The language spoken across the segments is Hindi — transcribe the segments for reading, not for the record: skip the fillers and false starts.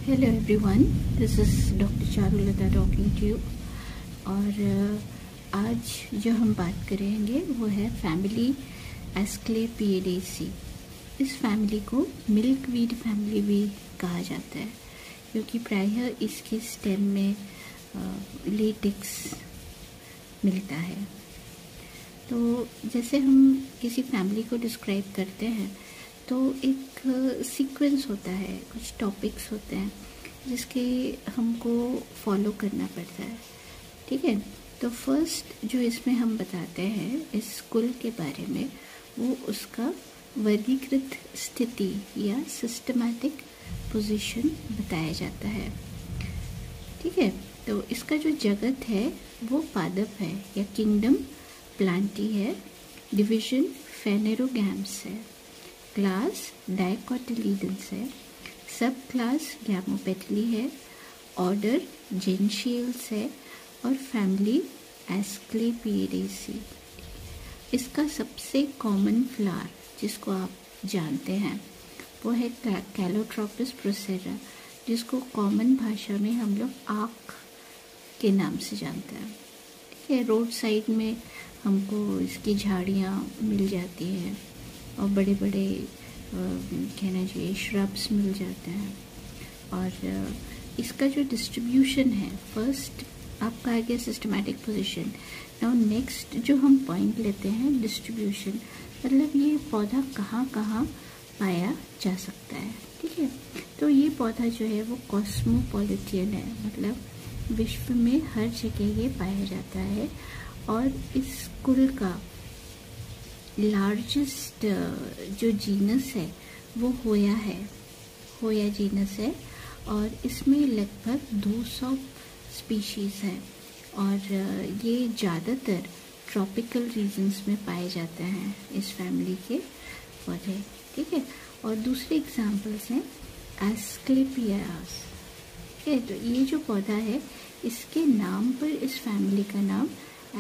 Hello everyone, this is doctor Charulata talking to you. और आज जो हम बात करेंगे वो है फैमिली एस्क्लेपिएडेसी। इस फैमिली को मिल्कवीड फैमिली भी कहा जाता है क्योंकि प्रायः इसके स्टेम में लेटेक्स मिलता है। तो जैसे हम किसी फैमिली को डिस्क्राइब करते हैं तो एक सीक्वेंस होता है, कुछ टॉपिक्स होते हैं जिसके हमको फॉलो करना पड़ता है। ठीक है, तो फर्स्ट जो इसमें हम बताते हैं इस कुल के बारे में, वो उसका वर्गीकृत स्थिति या सिस्टमैटिक पोजीशन बताया जाता है। ठीक है, तो इसका जो जगत है वो पादप है या किंगडम प्लांटी है, डिवीजन फेनेरोगैम्स है, क्लास डाइकोटिलीडेंस है, सब क्लास गैमोपेटली है, ऑर्डर जेनशियल्स है और फैमिली एस्क्लेपिएडेसी। इसका सबसे कॉमन फ्लावर जिसको आप जानते हैं वो है कैलोट्रोपिस प्रोसेरा, जिसको कॉमन भाषा में हम लोग आँख के नाम से जानते हैं। ठीक है, रोड साइड में हमको इसकी झाड़ियाँ मिल जाती हैं और बड़े बड़े कहना चाहिए श्रब्स मिल जाते हैं। और इसका जो डिस्ट्रीब्यूशन है, फर्स्ट आपका आ गया सिस्टमैटिक पोजीशन। नाउ नेक्स्ट जो हम पॉइंट लेते हैं डिस्ट्रीब्यूशन, मतलब ये पौधा कहाँ कहाँ पाया जा सकता है। ठीक है, तो ये पौधा जो है वो कॉस्मोपॉलिटियन है, मतलब विश्व में हर जगह ये पाया जाता है। और इस कुल का लार्जेस्ट जो जीनस है वो होया है, होया जीनस है और इसमें लगभग 200 स्पीशीज़ हैं और ये ज़्यादातर ट्रॉपिकल रीजन्स में पाए जाते हैं इस फैमिली के पौधे। ठीक है, और दूसरे एग्जांपल्स हैं एस्क्लेपियास। ठीक है, तो ये जो पौधा है इसके नाम पर इस फैमिली का नाम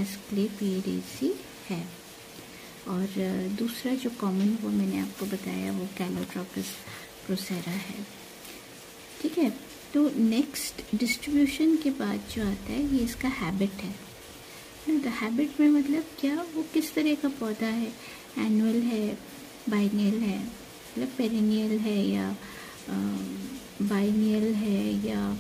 एस्क्लेपिएडेसी है। और दूसरा जो कॉमन वो मैंने आपको बताया वो कैलोट्रोपिस प्रोसेरा है। ठीक है, तो नेक्स्ट डिस्ट्रीब्यूशन के बाद जो आता है ये इसका हैबिट है। तो हैबिट में मतलब क्या, वो किस तरह का पौधा है, एनुअल है, बाइनियल है, मतलब पेरिनियल है या बाइनियल है या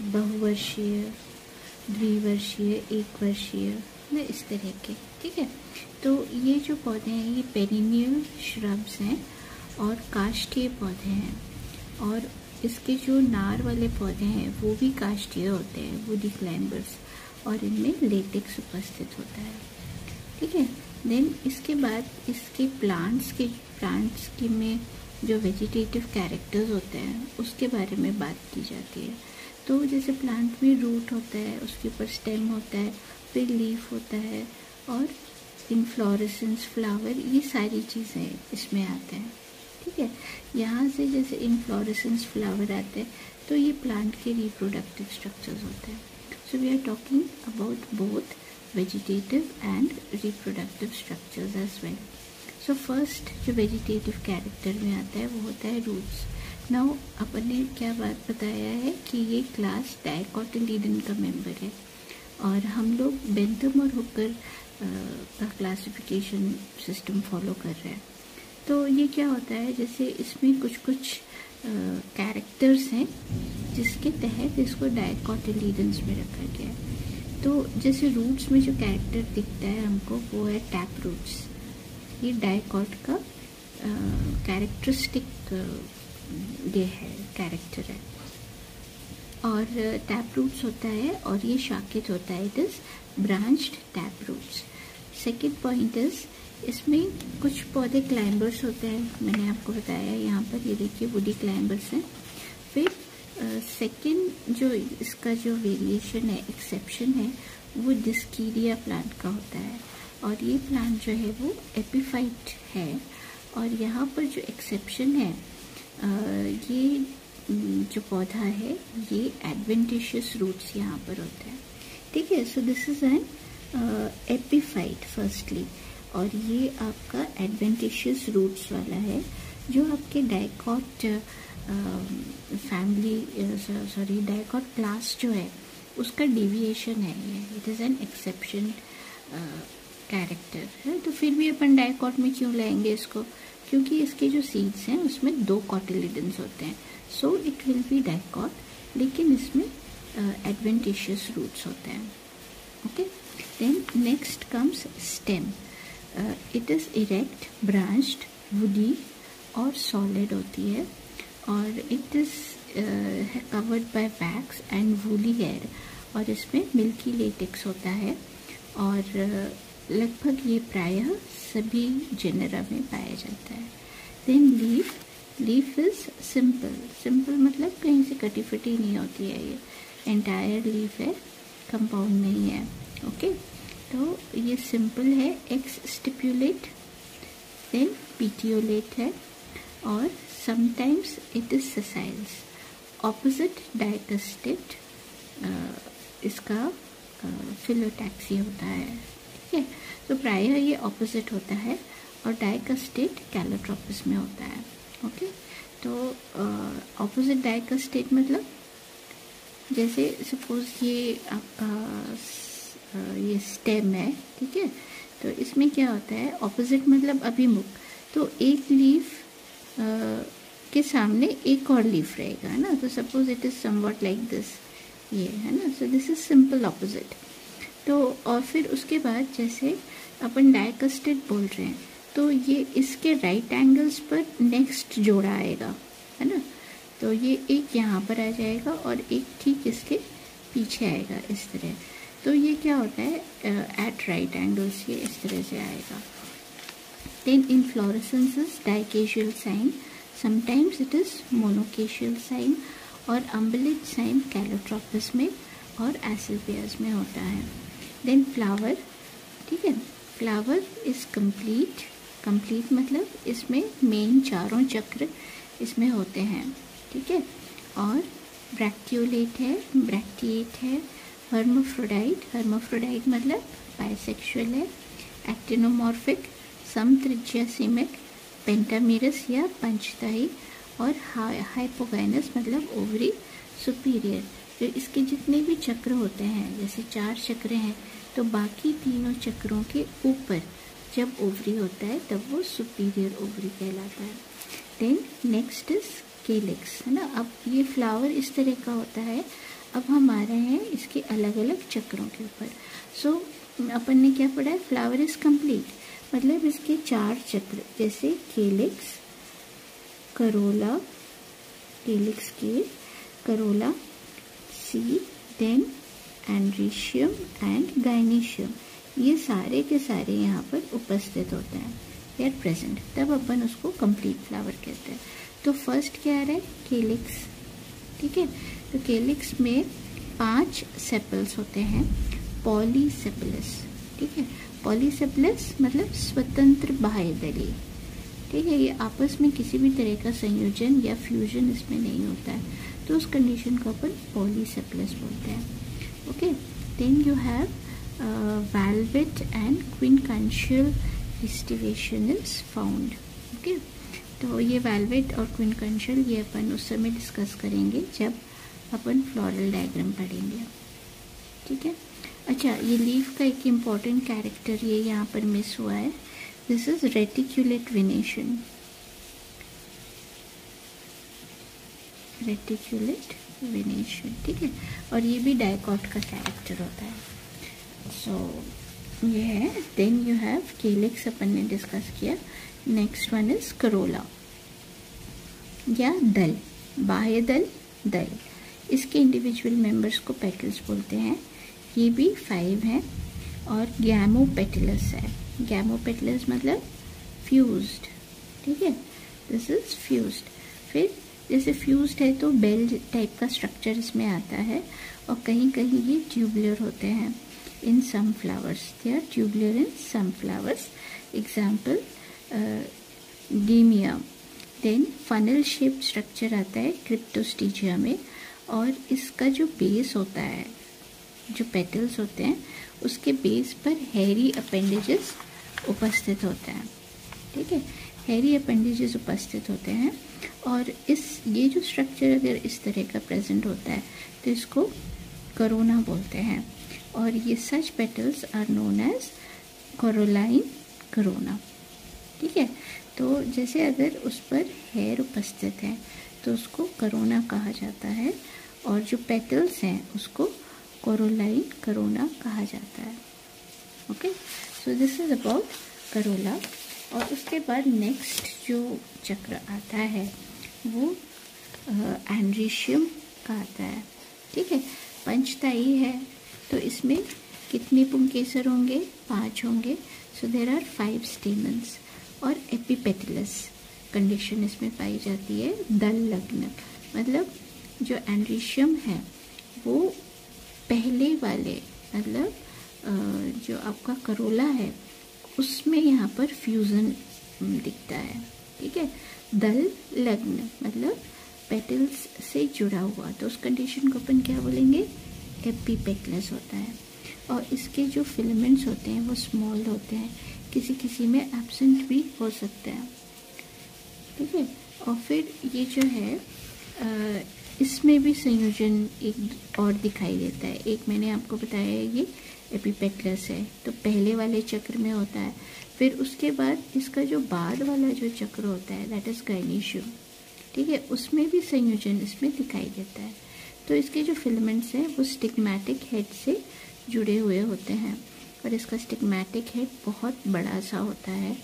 बहुवर्षीय, द्विवर्षीय, एक वर्षीय, मतलब इस तरह के। ठीक है, तो ये जो पौधे हैं ये पेरिनियल श्रब्स हैं और काष्ठीय पौधे हैं। और इसके जो नार वाले पौधे हैं वो भी काष्ठीय होते हैं, वुडी क्लाइंबर्स, और इनमें लेटेक्स उपस्थित होता है। ठीक है, देन इसके बाद इसके प्लांट्स के में जो वेजिटेटिव कैरेक्टर्स होते हैं उसके बारे में बात की जाती है। तो जैसे प्लांट में रूट होता है, उसके ऊपर स्टेम होता है, फिर लीफ होता है और इन्फ्लोरेसेंस, फ्लावर, ये सारी चीज़ें इसमें आते हैं। ठीक है, यहाँ से जैसे इन्फ्लोरेसेंस, फ्लावर आते हैं तो ये प्लांट के रिप्रोडक्टिव स्ट्रक्चर्स होते हैं। So we are talking about both vegetative and reproductive structures as well. So first जो वेजिटेटिव कैरेक्टर में आता है वो होता है रूट्स। नाउ अपन ने क्या बात बताया है कि ये क्लास डाइकोटिलीडन का मेंबर है और हम लोग बेंथम और हुकर का क्लासिफिकेशन सिस्टम फॉलो कर रहे हैं। तो ये क्या होता है, जैसे इसमें कुछ कुछ कैरेक्टर्स हैं जिसके तहत इसको डाइकोटिलीडन्स में रखा गया है। तो जैसे रूट्स में जो कैरेक्टर दिखता है हमको वो है टैप रूट्स। ये डाइकोट का कैरेक्टरिस्टिक ये है, कैरेक्टर है। और टैप रूट्स होता है और ये शाखित होता है, it is branched tap roots. Second point is इसमें कुछ पौधे क्लाइंबर्स होते हैं, मैंने आपको बताया यहाँ पर, ये देखिए वुडी क्लाइंबर्स हैं। फिर सेकेंड जो इसका जो वेरिएशन है, एक्सेप्शन है, वो डिस्कीरिया प्लांट का होता है और ये प्लांट जो है वो एपिफाइट है। और यहाँ पर जो एक्सेप्शन है, ये जो पौधा है ये एडवेंटिशियस रूट्स यहाँ पर होता है। ठीक है, so this is an epiphyte firstly, और ये आपका एडवेंटिशियस रूट्स वाला है जो आपके डाइकोट फैमिली डाइकॉट क्लास जो है उसका डेविएशन है ये, it is an exception character है। तो फिर भी अपन डाइकॉट में क्यों लेंगे इसको, क्योंकि इसके जो सीड्स हैं उसमें 2 कॉटिलिडन्स होते हैं, so it will be dicot, लेकिन इसमें एडवेंटिशियस रूट्स होते हैं। Okay, then next comes stem. It is erect, branched, woody और सॉलिड होती है, और it is covered by wax and woolly hair, और इसमें मिल्की लेटेक्स होता है, और लगभग ये प्रायः सभी जेनरा में पाया जाता है। देन लीफ इज़ सिंपल मतलब कहीं से कटी फटी नहीं होती है, ये एंटायर लीफ है, कंपाउंड नहीं है। ओके, तो ये सिंपल है। एक्स स्टिपुलेट, देन पीटियोलेट है, और समटाइम्स इट इज ससाइल्स। ऑपोजिट डाइकस्टेट इसका फिलोटैक्सी होता है। ठीक है, तो प्रायः ये ऑपोजिट होता है, और डाइकस्टेट कैलोट्रोपिस में होता है। ओके, तो ऑपोजिट डाइकस्टेट मतलब जैसे सपोज ये आपका ये स्टेम है, ठीक है, तो इसमें क्या होता है, ऑपोजिट मतलब अभिमुख, तो एक लीफ के सामने एक और लीफ रहेगा ना, तो suppose it is somewhat like this, ये है ना, so this is simple opposite. तो और फिर उसके बाद जैसे अपन डाइकस्टेट बोल रहे हैं, तो ये इसके राइट एंगल्स पर नेक्स्ट जोड़ा आएगा, है ना, तो ये एक यहाँ पर आ जाएगा और एक ठीक इसके पीछे आएगा इस तरह। तो ये क्या होता है, एट राइट एंगल्स ये इस तरह से आएगा। Then inflorescences dichasial cyme, sometimes it is monochasial cyme, और अम्बुलेट साइन कैलोट्रोपिस में और एसिलपियस में होता है। देन फ्लावर, ठीक है, फ्लावर इज कंप्लीट मतलब इसमें मेन चारों चक्र इसमें होते हैं, ठीक है, और ब्रैक्टियोलेट है, ब्रैक्टिएट है, हर्माफ्रोडाइट मतलब बाइसेक्सुअल है, एक्टिनोमॉर्फिक, समत्रिज्यासीमिक, पेंटामेरस या पंचताई, और हाइपोगाइनस मतलब ओवरी सुपीरियर। तो इसके जितने भी चक्र होते हैं, जैसे 4 चक्र हैं, तो बाकी तीनों चक्रों के ऊपर जब ओवरी होता है तब वो सुपीरियर ओवरी कहलाता है। देन नेक्स्ट इज केलिक्स, है ना। अब ये फ्लावर इस तरह का होता है, अब हम आ रहे हैं इसके अलग अलग चक्रों के ऊपर। सो अपन ने क्या पढ़ा है, फ्लावर इज कंप्लीट मतलब इसके 4 चक्र, जैसे केलिक्स, करोला, केलिक्स के corolla, seed, then androecium and gynoecium, ये सारे के सारे यहाँ पर उपस्थित होते हैं, दे आर प्रेजेंट, तब अपन उसको कंप्लीट फ्लावर कहते हैं। तो फर्स्ट क्या आ रहा है, केलिक्स, ठीक है, तो केलिक्स में 5 सेपल्स होते हैं, पॉलीसेपलस, ठीक है, पॉलीसेपलस मतलब स्वतंत्र बाह्यदली, ठीक है, ये आपस में किसी भी तरह का संयोजन या फ्यूजन इसमें नहीं होता है, तो उस कंडीशन को अपन पॉलीसेपलस बोलते हैं। Okay, then you have valvate and quincuncial aestivation is found. Okay, तो ये वेलवेट और क्विनकंशियल ये अपन उस समय डिस्कस करेंगे जब अपन फ्लोरल डायग्राम पढ़ेंगे, ठीक है। अच्छा, ये लीफ का एक इम्पॉर्टेंट कैरेक्टर ये यहाँ पर मिस हुआ है, दिस इज रेटिक्यूलेट वेनेशन, रेटिक्यूलेट वेनेशन, ठीक है, और ये भी डाइकॉट का कैरेक्टर होता है। सो ये है। देन यू हैव केलिक्स, अपन ने डिस्कस किया। नेक्स्ट वन इज करोला या दल, बाह्य दल, इसके इंडिविजुअल मेंबर्स को पेटल्स बोलते हैं, ये भी 5 हैं, और गैमोपेटलस है, गैमोपेटलस मतलब फ्यूज्ड, ठीक है, दिस इज फ्यूज्ड। फिर जैसे फ्यूज्ड है तो बेल टाइप का स्ट्रक्चर इसमें आता है, और कहीं कहीं ये ट्यूबुलर होते हैं, in some flowers they are tubular in some flowers, example डीमिया। देन फनल शेप्ड स्ट्रक्चर आता है क्रिप्टोस्टिजिया में, और इसका जो बेस होता है, जो पेटल्स होते हैं उसके बेस पर हेयरी अपेंडेजेस उपस्थित होते हैं, ठीक है। हेयरी अपेंडेजेस उपस्थित होते हैं। और ये जो स्ट्रक्चर अगर इस तरह का प्रेजेंट होता है तो इसको कोरोना बोलते हैं। और ये such petals are known as corolline corona. ठीक है, तो जैसे अगर उस पर हेयर उपस्थित है तो उसको कोरोना कहा जाता है, और जो पेटल्स हैं उसको कोरोलाइन कोरोना कहा जाता है। Okay, so this is about Corolla. और उसके बाद नेक्स्ट जो चक्र आता है वो एंड्रीशियम का आता है। ठीक है, पंचताई है, तो इसमें कितने पुंकेसर होंगे? 5 होंगे। सो देर आर 5 स्टेमन्स। और एपिपेटलस कंडीशन इसमें पाई जाती है, दल लग्न। मतलब जो एंड्रीशियम है वो पहले वाले, मतलब जो आपका करोला है उसमें यहाँ पर फ्यूज़न दिखता है। ठीक है, दल लग्न मतलब पेटल्स से जुड़ा हुआ, तो उस कंडीशन को अपन क्या बोलेंगे? एपिपेटलस होता है। और इसके जो फिलामेंट्स होते हैं वो स्मॉल होते हैं, किसी किसी में एब्सेंट भी हो सकते हैं। ठीक है, और फिर ये जो है इसमें भी संयोजन एक और दिखाई देता है। एक मैंने आपको बताया है ये एपिपेटलस है, तो पहले वाले चक्र में होता है। फिर उसके बाद इसका जो बाद वाला जो चक्र होता है दैट इज गाइनीशियम। ठीक है, उसमें भी संयोजन इसमें दिखाई देता है। तो इसके जो फिलामेंट्स हैं वो स्टिग्मैटिक हेड से जुड़े हुए होते हैं, और इसका स्टिग्मैटिक हेड बहुत बड़ा सा होता है,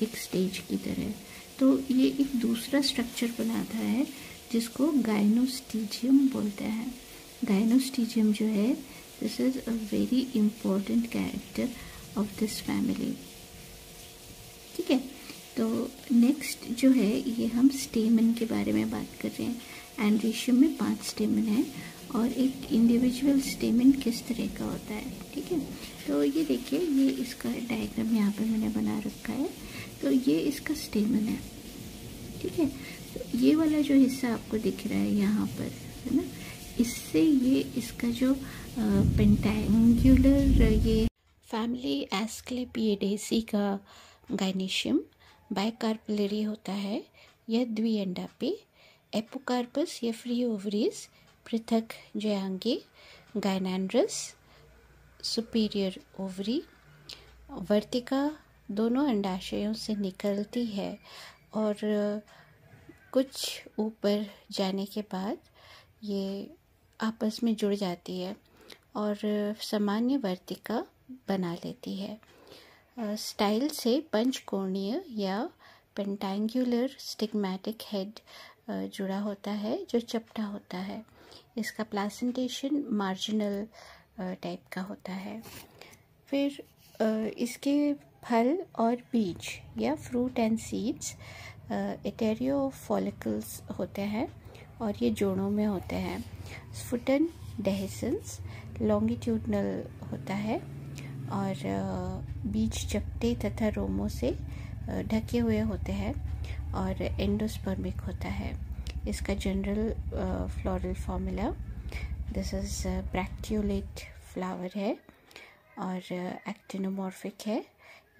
एक स्टेज की तरह। तो ये एक दूसरा स्ट्रक्चर बनाता है जिसको गाइनोस्टीजियम बोलते हैं। गाइनोस्टीजियम जो है, this is a very important character of this family. ठीक है, तो नेक्स्ट जो है ये हम स्टेमन के बारे में बात कर रहे हैं। एंड्रीशियम में 5 स्टेमन है, और एक इंडिविजुअल स्टेमन किस तरह का होता है। ठीक है, तो ये देखिए, ये इसका डायग्राम यहाँ पर मैंने बना रखा है। तो ये इसका स्टेमन है। ठीक है, तो ये वाला जो हिस्सा आपको दिख रहा है यहाँ पर, है ना, इससे ये इसका जो पेंटेंगुलर ये फैमिली एस्क्लेपिएडेसी का गाइनीशियम बाइकार्पलरी होता है या द्विअंडापी। एपोकार्पस या फ्री ओवरीज पृथक जयांगी, गायनेंड्रस सुपीरियर ओवरी। वर्तिका दोनों अंडाशयों से निकलती है और कुछ ऊपर जाने के बाद ये आपस में जुड़ जाती है और सामान्य वर्तिका बना लेती है। स्टाइल से पंचकोणीय या पेंटेंगुलर स्टिग्मैटिक हेड जुड़ा होता है जो चपटा होता है। इसका प्लासेंटेशन मार्जिनल टाइप का होता है। फिर इसके फल और बीज या फ्रूट एंड सीड्स एटेरियो फॉलिकल्स होते हैं और ये जोड़ों में होते हैं। स्फुटन डेहिसेंस लॉन्गिट्यूडनल होता है और बीज चपटे तथा रोमों से ढके हुए होते हैं और एंडोस्पर्मिक होता है। इसका general floral formula, this is bracteolate flower है और एक्टिनोमॉर्फिक है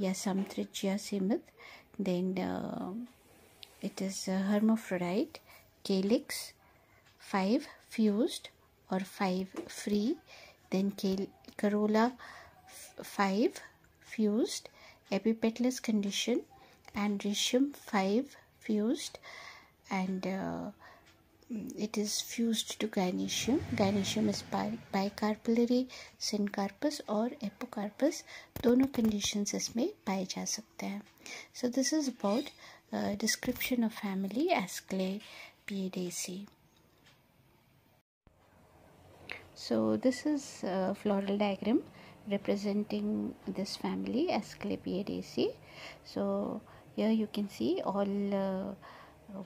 या समत्रिज्या सीमित। Then it is hermaphrodite, calyx 5 fused और 5 free, then corolla 5 fused, epipetalous condition, androecium 5 fused, and it is fused to gynoecium. Gynoecium is bicarpellary, syncarpus और epocarpus दोनों conditions इसमें पाए जा सकते हैं. So this is about description of family Asclepiadaceae. So this is a floral diagram representing this family Asclepiadaceae. So here you can see all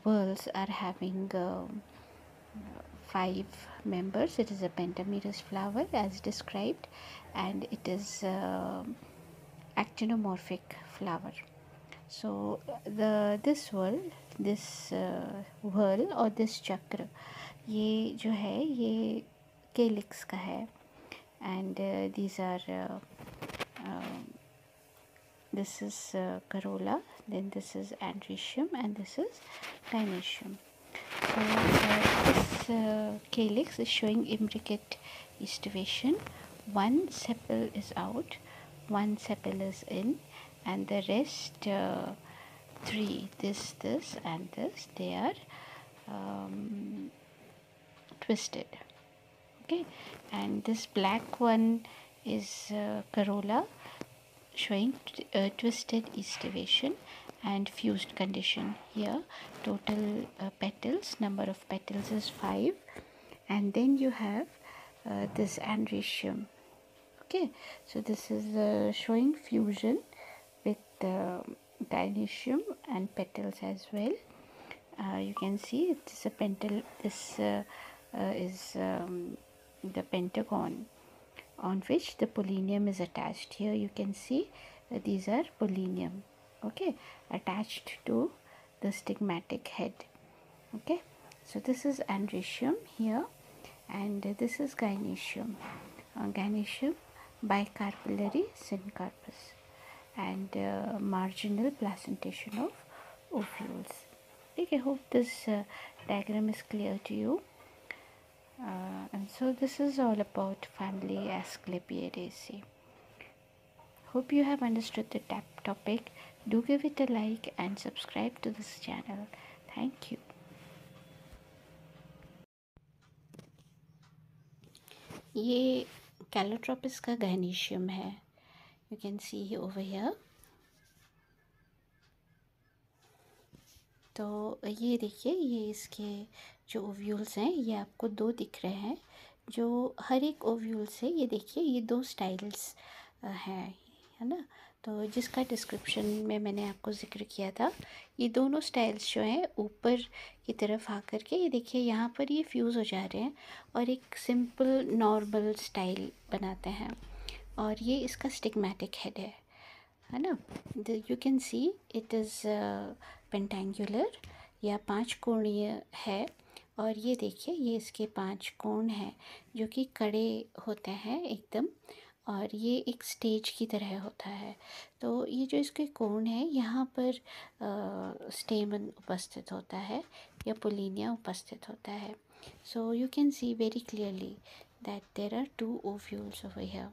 whorls are having 5 members. It is a pentamerous flower as described, and it is actinomorphic flower. So this whorl और this चक्र ये जो है ये calyx का है, and these are this is corolla, then this is androecium, and this is gynoecium. So this calyx is showing imbricate estivation. One sepal is out, one sepal is in, and the rest three, this, and this, they are twisted. Okay, and this black one is corolla, showing twisted estivation and fused condition. Here total petals, number of petals is 5, and then you have this androecium. Okay, so this is showing fusion with gynoecium and petals as well. You can see it's a pental. This is the pentagon on which the polinium is attached. Here you can see these are polinium, okay, attached to the stigmatic head. Okay, so this is androecium here, and this is gynoecium. Gynoecium bicarpellary syncarpus, and marginal placentation of ovules. Okay, I hope this diagram is clear to you. And so this is all about family Asclepiadaceae. Hope you have understood the topic. Do give it a like and subscribe to this channel. Thank you. ये Calotropis का gynoecium है. You can see over here. तो ये देखिए, ये इसके जो ओव्यूल्स हैं, ये आपको 2 दिख रहे हैं. जो हर एक ओव्यूल से ये देखिए, ये 2 स्टाइल्स हैं, है ना. तो जिसका डिस्क्रिप्शन में मैंने आपको ज़िक्र किया था, ये दोनों स्टाइल्स जो हैं ऊपर की तरफ आकर के, ये देखिए यहाँ पर ये फ्यूज़ हो जा रहे हैं और एक सिंपल नॉर्मल स्टाइल बनाते हैं. और ये इसका स्टिग्मेटिक हेड है ना. You can see it is pentangular या 5 कोणीय है. और ये देखिए, ये इसके 5 कोण हैं जो कि कड़े होते हैं एकदम, और ये एक स्टेज की तरह होता है. तो ये जो इसके कोण हैं, यहाँ पर स्टेमन उपस्थित होता है या पोलिनिया उपस्थित होता है. So you can see very clearly that there are 2 ovules over here.